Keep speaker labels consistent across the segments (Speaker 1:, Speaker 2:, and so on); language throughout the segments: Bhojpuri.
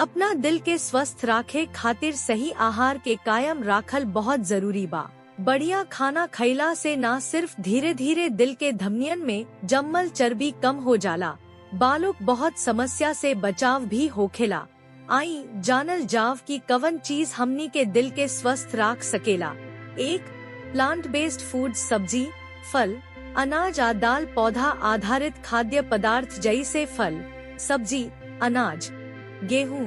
Speaker 1: अपना दिल के स्वस्थ राखे खातिर सही आहार के कायम राखल बहुत जरूरी बा। बढ़िया खाना खइला से न सिर्फ धीरे धीरे दिल के धमनियन में जम्मल चर्बी कम हो जाला, बालुक बहुत समस्या से बचाव भी होखेला। आई जानल जाव की कवन चीज हमनी के दिल के स्वस्थ राख सकेला। 1. प्लांट बेस्ड फूड, सब्जी, फल, अनाज आ दाल पौधा आधारित खाद्य पदार्थ जैसे फल, सब्जी, अनाज, गेहूं,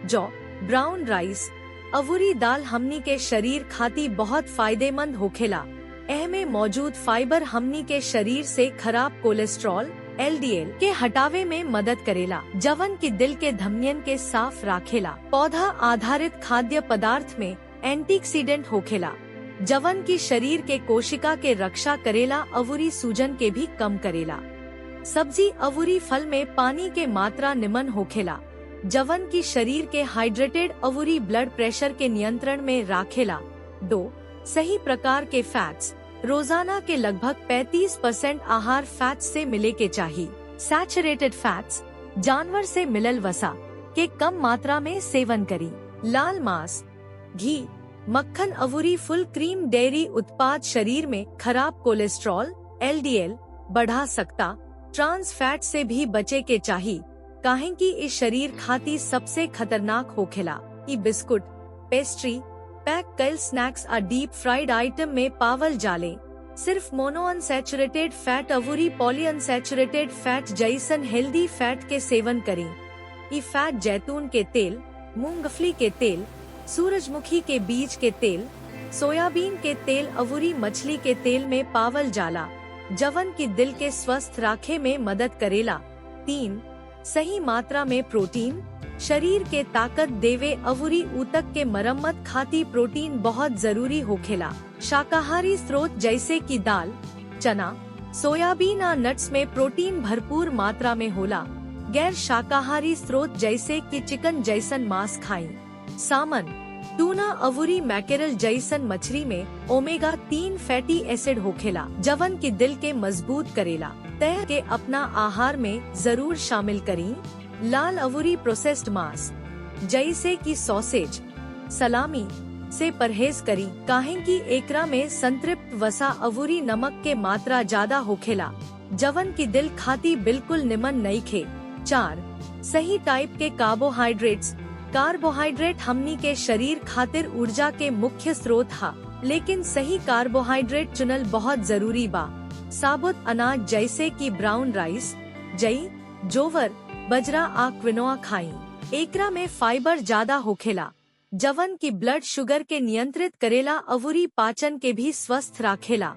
Speaker 1: जौ, ब्राउन राइस, अवूरी दाल हमनी के शरीर खाती बहुत फायदेमंद होखेला। एहमे मौजूद फाइबर हमनी के शरीर से खराब कोलेस्ट्रॉल LDL के हटावे में मदद करेला, जवन की दिल के धमनियन के साफ राखेला। पौधा आधारित खाद्य पदार्थ में एंटीऑक्सीडेंट होखेला, जवन की शरीर के कोशिका के रक्षा करेला, अवूरी सूजन के भी कम करेला। सब्जी अवूरी फल में पानी के मात्रा निमन होखेला, जवन की शरीर के हाइड्रेटेड अवूरी ब्लड प्रेशर के नियंत्रण में राखेला। 2. सही प्रकार के फैट्स, रोजाना के लगभग 35% आहार फैट्स से मिले के चाहिए। सैचुरेटेड फैट्स, जानवर से मिलल वसा के कम मात्रा में सेवन करी। लाल मांस, घी, मक्खन अवूरी फुल क्रीम डेयरी उत्पाद शरीर में खराब कोलेस्ट्रॉल LDL बढ़ा सकता। ट्रांस फैट से भी बचे के चाहिए, काहे कि इस शरीर खाती सबसे खतरनाक होखेला। ई बिस्कुट, पेस्ट्री, पैक कईल स्नैक्स आ डीप फ्राइड आइटम में पावल जाले। सिर्फ मोनो अनसैचुरेटेड फैट अवूरी पॉली अनसैचुरेटेड फैट जैसन हेल्दी फैट के सेवन करें। ई फैट जैतून के तेल, मूंगफली के तेल, सूरजमुखी के बीज के तेल, सोयाबीन के तेल अवूरी मछली के तेल में पावल जाला, जवन की दिल के स्वस्थ राखे में मदद करेला। 3. सही मात्रा में प्रोटीन, शरीर के ताकत देवे अवूरी ऊतक के मरम्मत खाती प्रोटीन बहुत जरूरी होखेला। शाकाहारी स्रोत जैसे कि दाल, चना, सोयाबीन और नट्स में प्रोटीन भरपूर मात्रा में होला। गैर शाकाहारी स्रोत जैसे कि चिकन जैसन मांस खाई। सामन, टूना अवूरी मैकेरल जैसन मछली में ओमेगा 3 फैटी एसिड होखेला, जवन की दिल के मजबूत करेला। तय के अपना आहार में जरूर शामिल करी। लाल अवूरी प्रोसेस्ड मांस जैसे कि सॉसेज, सलामी से परहेज करी, काहे कि एकरा में संतृप्त वसा अवूरी नमक के मात्रा ज्यादा होखेला, जवन की दिल खाती बिल्कुल निमन नहीं खे। 4. सही टाइप के कार्बोहाइड्रेट्स, कार्बोहाइड्रेट हमनी के शरीर खातिर ऊर्जा के मुख्य स्रोत हा, लेकिन सही कार्बोहाइड्रेट चुनल बहुत जरूरी बा। साबुत अनाज जैसे कि ब्राउन राइस, जई, जोवर, बजरा आ क्विनोआ खाई। एकरा में फाइबर ज्यादा होखेला, जवन की ब्लड शुगर के नियंत्रित करेला, अवूरी पाचन के भी स्वस्थ राखेला।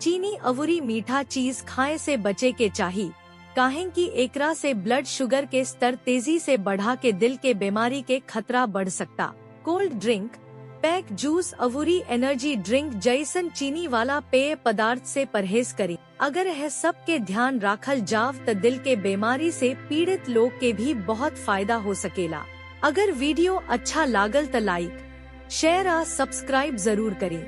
Speaker 1: चीनी अवूरी मीठा चीज खाए से बचे के चाहिए, काहे कि एकरा से ब्लड शुगर के स्तर तेजी से बढ़ा के दिल के बीमारी के खतरा बढ़ सकता। कोल्ड ड्रिंक, पैक जूस अवूरी एनर्जी ड्रिंक जैसन चीनी वाला पेय पदार्थ से परहेज करें। अगर यह सब के ध्यान राखल जाव त दिल के बीमारी से पीड़ित लोग के भी बहुत फायदा हो सकेला। अगर वीडियो अच्छा लागल त लाइक, शेयर और सब्सक्राइब जरूर करें।